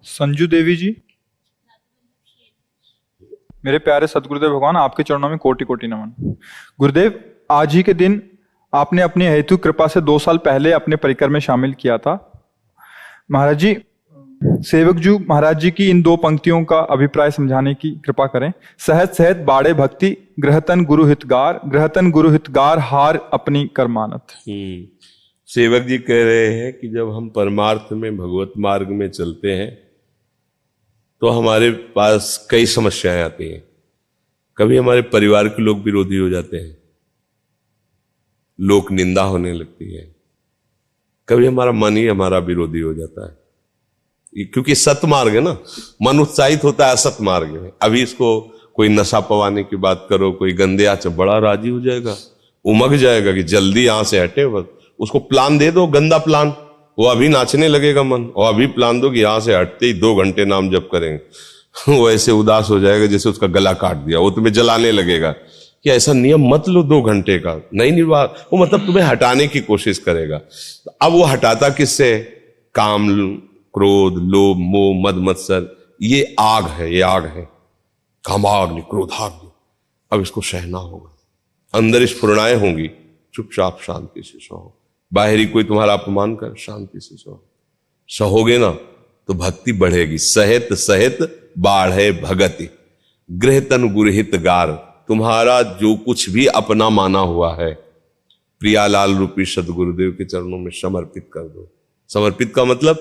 संजू देवी जी, मेरे प्यारे सतगुरुदेव भगवान, आपके चरणों में कोटि कोटि नमन। गुरुदेव, आज ही के दिन आपने अपनी हेतु कृपा से 2 साल पहले अपने परिकर में शामिल किया था। महाराज जी, सेवक जी महाराज जी की इन 2 पंक्तियों का अभिप्राय समझाने की कृपा करें। सहत सहत बाड़े भक्ति, ग्रहतन गुरु हितगार, ग्रहतन गुरु हितगार हार अपनी कर्मानत। सेवक जी कह रहे हैं कि जब हम परमार्थ में भगवत मार्ग में चलते हैं तो हमारे पास कई समस्याएं आती हैं। कभी हमारे परिवार के लोग विरोधी हो जाते हैं, लोक निंदा होने लगती है। कभी हमारा मन ही हमारा विरोधी हो जाता है, क्योंकि सत मार्ग है ना। मन उत्साहित होता है असत मार्ग में। अभी इसको कोई नशा पवाने की बात करो, कोई गंदे आचरण, बड़ा राजी हो जाएगा, उमग जाएगा कि जल्दी यहां से हटे। बस उसको प्लान दे दो, गंदा प्लान, वो अभी नाचने लगेगा मन। और अभी प्लान दो कि यहां से हटते ही 2 घंटे नाम जप करेंगे वो ऐसे उदास हो जाएगा जैसे उसका गला काट दिया। वो तुम्हें जलाने लगेगा कि ऐसा नियम मत लो 2 घंटे का, नहीं निर्वाह। वो मतलब तुम्हें हटाने की कोशिश करेगा। अब वो हटाता किससे? काम, क्रोध, लोभ, मोह, मद मत्सर, ये आग है, ये आग है, कामाग्नि, क्रोधाग्नि। अब इसको सहना होगा, अंदर स्फुरणाएं होंगी, चुपचाप शांति से सहो। बाहरी कोई तुम्हारा अपमान कर, शांति से सहो। सहोगे ना तो भक्ति बढ़ेगी। सहित सहित बाढ़े भगति, गृहतन गुरहित गार। तुम्हारा जो कुछ भी अपना माना हुआ है, प्रियालाल रूपी सदगुरुदेव के चरणों में समर्पित कर दो। समर्पित का मतलब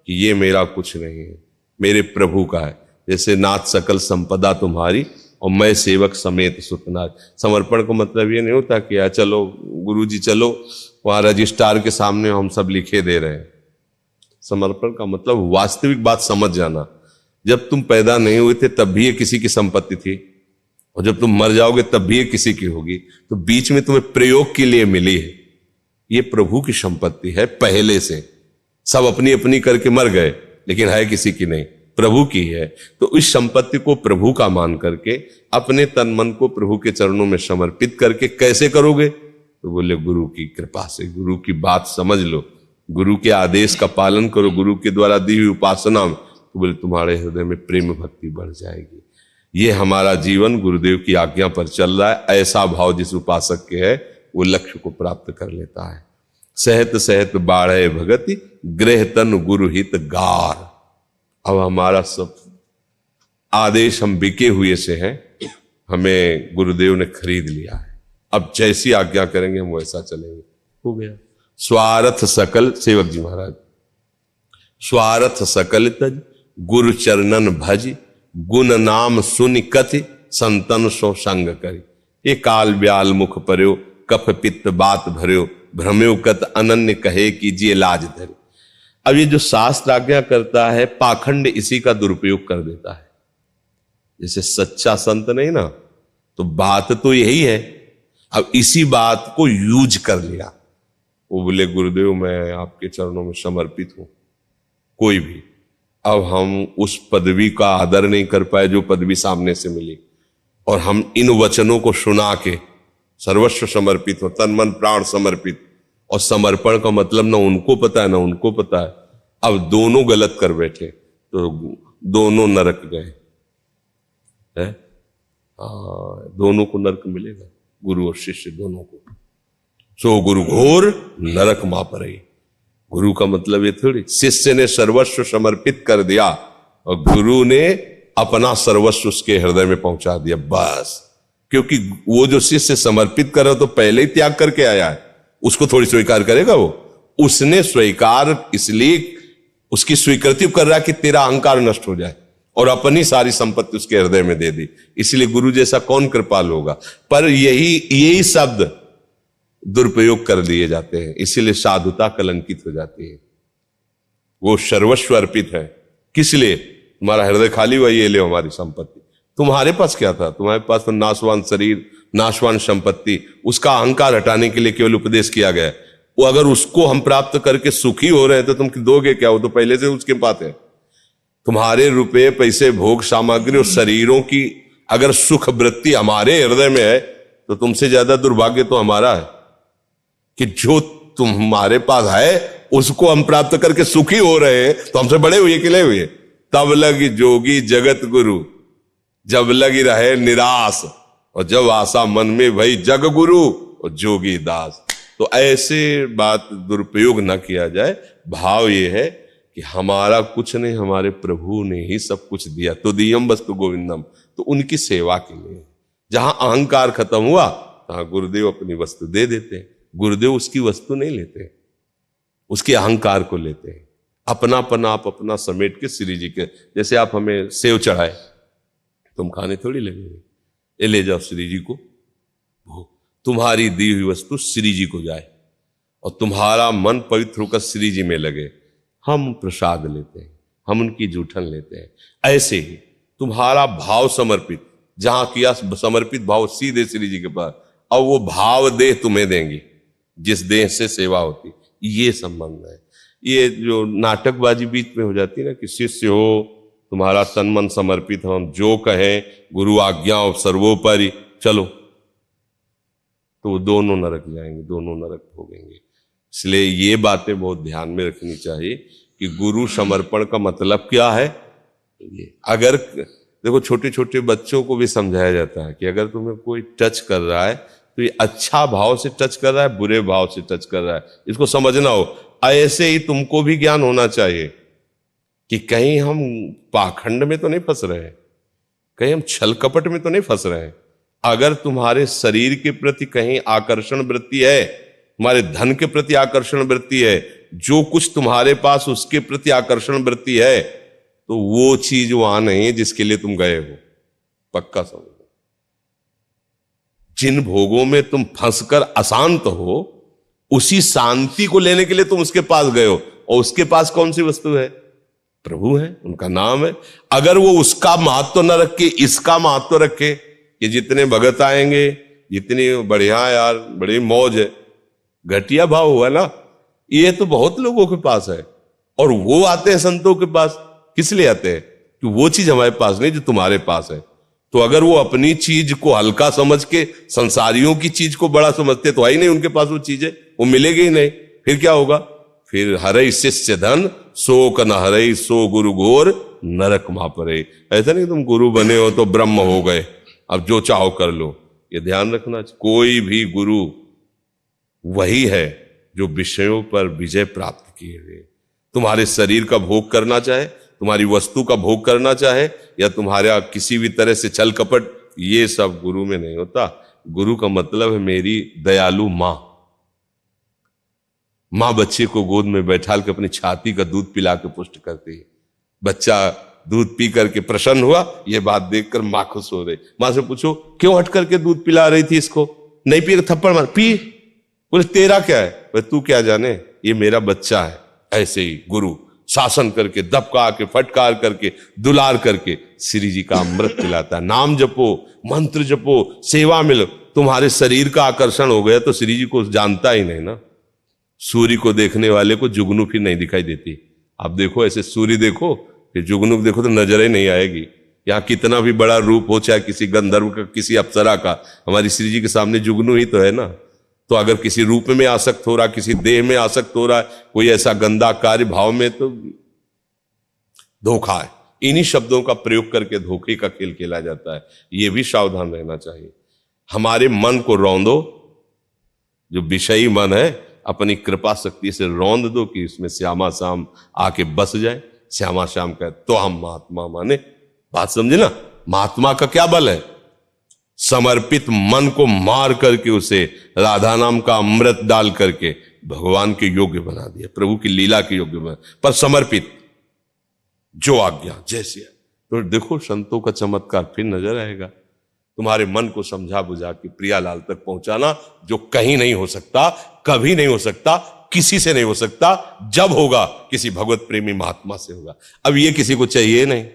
कि ये मेरा कुछ नहीं है, मेरे प्रभु का है। जैसे नाथ सकल संपदा तुम्हारी और मैं सेवक समेत सुतनार। समर्पण का मतलब ये नहीं होता कि यार चलो गुरु जी चलो वहां रजिस्ट्रार के सामने हम सब लिखे दे रहे हैं। समर्पण का मतलब वास्तविक बात समझ जाना। जब तुम पैदा नहीं हुए थे तब भी ये किसी की संपत्ति थी, और जब तुम मर जाओगे तब भी ये किसी की होगी। तो बीच में तुम्हें प्रयोग के लिए मिली है, ये प्रभु की संपत्ति है। पहले से सब अपनी अपनी करके मर गए, लेकिन है किसी की नहीं, प्रभु की है। तो इस संपत्ति को प्रभु का मान करके अपने तन मन को प्रभु के चरणों में समर्पित करके कैसे करोगे? तो बोले गुरु की कृपा से। गुरु की बात समझ लो, गुरु के आदेश का पालन करो, गुरु के द्वारा दी हुई उपासना में, तो बोले तुम्हारे हृदय में प्रेम भक्ति बढ़ जाएगी। ये हमारा जीवन गुरुदेव की आज्ञा पर चल रहा है। ऐसा भाव जिस उपासक के है वो लक्ष्य को प्राप्त कर लेता है। सहत सहत बाढ़े भगति, गृहतन गुरु हित गार। अब हमारा सब आदेश हम बिके हुए से हैं, हमें गुरुदेव ने खरीद लिया है। अब जैसी आज्ञा करेंगे हम वैसा चलेंगे। हो गया। स्वार्थ सकल, सेवक जी महाराज, स्वार्थ सकल तज, गुरु चरणन भज, गुण नाम सुनि कथि, संतन सो संग करी। ये काल ब्याल मुख पर्यो, कफ पित्त बात भर्यो, भ्रम्यो कत अनन्य कहे कीजिए लाज धरे। अब ये जो शास्त्र आज्ञा करता है, पाखंड इसी का दुरुपयोग कर देता है। जैसे सच्चा संत नहीं ना, तो बात तो यही है, अब इसी बात को यूज कर लिया। वो बोले गुरुदेव मैं आपके चरणों में समर्पित हूं, कोई भी। अब हम उस पदवी का आदर नहीं कर पाए जो पदवी सामने से मिली, और हम इन वचनों को सुना के सर्वस्व समर्पित हो, तन मन प्राण समर्पित। और समर्पण का मतलब ना उनको पता है ना उनको पता है। अब दोनों गलत कर बैठे तो दोनों नरक गए है। दोनों को नरक मिलेगा, गुरु और शिष्य दोनों को। सो गुरु घोर नरक मां पर। गुरु का मतलब ये थोड़ी शिष्य ने सर्वस्व समर्पित कर दिया और गुरु ने अपना सर्वस्व उसके हृदय में पहुंचा दिया, बस। क्योंकि वो जो शिष्य समर्पित कर रहा तो पहले ही त्याग करके आया है, उसको थोड़ी स्वीकार करेगा वो। उसने स्वीकार इसलिए उसकी स्वीकृति कर रहा है कि तेरा अहंकार नष्ट हो जाए, और अपनी सारी संपत्ति उसके हृदय में दे दी। इसलिए गुरु जैसा कौन कृपाल होगा। पर यही शब्द दुरुपयोग कर दिए जाते हैं, इसीलिए साधुता कलंकित हो जाती है। वो सर्वस्व अर्पित है। किस लिए? तुम्हारा हृदय खाली हुआ, ये ले हमारी संपत्ति। तुम्हारे पास क्या था? तुम्हारे पास तो नाशवान शरीर, नाशवान संपत्ति। उसका अहंकार हटाने के लिए केवल उपदेश किया गया है। वो अगर उसको हम प्राप्त करके सुखी हो रहे हैं तो तुम दोगे क्या? वो तो पहले से उसके पास है। तुम्हारे रुपए, पैसे, भोग सामग्री और शरीरों की अगर सुख वृत्ति हमारे हृदय में है तो तुमसे ज्यादा दुर्भाग्य तो हमारा है कि जो तुम्हारे पास है उसको हम प्राप्त करके सुखी हो रहे हैं, तो हमसे बड़े हुए कि नहीं हुए? तब लगी जोगी जगत गुरु, जब लगी रहे निराश, और जब आशा मन में भई जग गुरु और जोगी दास। तो ऐसे बात दुरुपयोग न किया जाए। भाव ये है कि हमारा कुछ नहीं, हमारे प्रभु ने ही सब कुछ दिया। तो दियम वस्तु गोविंदम, तो उनकी सेवा के लिए। जहां अहंकार खत्म हुआ तहां गुरुदेव अपनी वस्तु दे देते हैं। गुरुदेव उसकी वस्तु नहीं लेते, उसके अहंकार को लेते हैं। अपनापन आप अपना समेट के श्री जी के, जैसे आप हमें सेव चढ़ाए, तुम खाने थोड़ी लगेंगे, ये ले जाओ श्री जी को, तुम्हारी दी हुई वस्तु श्री जी को जाए और तुम्हारा मन पवित्र होकर श्री जी में लगे। हम प्रसाद लेते हैं, हम उनकी जूठन लेते हैं। ऐसे ही तुम्हारा भाव समर्पित, जहां किया समर्पित भाव सीधे श्री जी के पास, और वो भाव देह तुम्हें देंगी जिस देह से सेवा होती। ये संबंध है। ये जो नाटकबाजी बीच में हो जाती है ना कि शिष्य हो, तुम्हारा तन मन समर्पित, हम जो कहें गुरु आज्ञा सर्वोपरि चलो, तो वो दोनों नरक जाएंगे, दोनों नरक भोगेंगे। इसलिए ये बातें बहुत ध्यान में रखनी चाहिए कि गुरु समर्पण का मतलब क्या है। ये अगर देखो, छोटे छोटे बच्चों को भी समझाया जाता है कि अगर तुम्हें कोई टच कर रहा है तो ये अच्छा भाव से टच कर रहा है, बुरे भाव से टच कर रहा है, इसको समझना हो। ऐसे ही तुमको भी ज्ञान होना चाहिए कि कहीं हम पाखंड में तो नहीं फंस रहे हैं, कहीं हम छल कपट में तो नहीं फंस रहे हैं। अगर तुम्हारे शरीर के प्रति कहीं आकर्षण वृत्ति है, तुम्हारे धन के प्रति आकर्षण वृत्ति है, जो कुछ तुम्हारे पास उसके प्रति आकर्षण वृत्ति है, तो वो चीज वहां नहीं है जिसके लिए तुम गए हो। पक्का समझो। जिन भोगों में तुम फंसकर अशांत हो, उसी शांति को लेने के लिए तुम उसके पास गए हो। और उसके पास कौन सी वस्तु है? प्रभु है, उनका नाम है। अगर वो उसका महत्व न रखे, इसका महत्व रखे कि जितने भगत आएंगे, जितनी बढ़िया यार, बड़ी मौज है, घटिया भाव हुआ ना। ये तो बहुत लोगों के पास है, और वो आते हैं संतों के पास, किस लिए आते हैं? कि वो चीज हमारे पास नहीं जो तुम्हारे पास है। तो अगर वो अपनी चीज को हल्का समझ के संसारियों की चीज को बड़ा समझते, तो आई नहीं उनके पास वो चीजें, वो मिलेगी ही नहीं। फिर क्या होगा? फिर हरई शिष्य धन शोक न हरई, सो गुरु घोर नरक मा परे। ऐसा नहीं तुम गुरु बने हो तो ब्रह्म हो गए, अब जो चाहो कर लो। ये ध्यान रखना, कोई भी गुरु वही है जो विषयों पर विजय प्राप्त किए हुए। तुम्हारे शरीर का भोग करना चाहे, तुम्हारी वस्तु का भोग करना चाहे, या तुम्हारा किसी भी तरह से छल कपट, ये सब गुरु में नहीं होता। गुरु का मतलब है मेरी दयालु मां। मां बच्चे को गोद में बैठाल के अपनी छाती का दूध पिला के पुष्ट करती है। बच्चा दूध पी करके प्रसन्न हुआ, यह बात देखकर मां खुश हो रही। मां से पूछो क्यों हट करके दूध पिला रही थी इसको? नहीं पी, थप्पड़ मार। पी। बोले तेरा क्या है? बोले तू क्या जाने, ये मेरा बच्चा है। ऐसे ही गुरु शासन करके, दबका के, फटकार करके, दुलार करके श्री जी का अमृत पिलाता है। नाम जपो, मंत्र जपो, सेवा मिलो। तुम्हारे शरीर का आकर्षण हो गया तो श्री जी को जानता ही नहीं ना। सूर्य को देखने वाले को जुगनू फिर नहीं दिखाई देती। आप देखो, ऐसे सूर्य देखो, फिर जुगनू देखो तो नजर ही नहीं आएगी। यहाँ कितना भी बड़ा रूप हो, चाहे किसी गंधर्व का, किसी अप्सरा का, हमारी श्री जी के सामने जुगनू ही तो है ना। तो अगर किसी रूप में आसक्त हो रहा, किसी देह में आसक्त हो रहा है, कोई ऐसा गंदा कार्य भाव में, तो धोखा है। इन्हीं शब्दों का प्रयोग करके धोखे का खेल खेला जाता है। यह भी सावधान रहना चाहिए। हमारे मन को रौंदो, जो विषयी मन है अपनी कृपा शक्ति से रौंद दो कि इसमें श्यामा श्याम आके बस जाए। श्यामा श्याम का तो हम महात्मा माने। बात समझे ना? महात्मा का क्या बल है? समर्पित मन को मार करके उसे राधा नाम का अमृत डाल करके भगवान के योग्य बना दिया, प्रभु की लीला के योग्य बना, पर समर्पित, जो आज्ञा जैसे। तो देखो संतों का चमत्कार फिर नजर आएगा। तुम्हारे मन को समझा बुझा के प्रियालाल तक पहुंचाना, जो कहीं नहीं हो सकता, कभी नहीं हो सकता, किसी से नहीं हो सकता। जब होगा किसी भगवत प्रेमी महात्मा से होगा। अब ये किसी को चाहिए नहीं।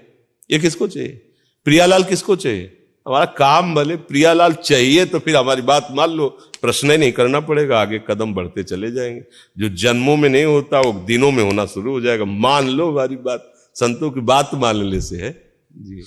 ये किसको चाहिए? प्रियालाल किसको चाहिए? हमारा काम भले प्रियालाल चाहिए तो फिर हमारी बात मान लो, प्रश्न ही नहीं करना पड़ेगा, आगे कदम बढ़ते चले जाएंगे। जो जन्मों में नहीं होता वो दिनों में होना शुरू हो जाएगा। मान लो हमारी बात, संतों की बात मान लेने से है जी।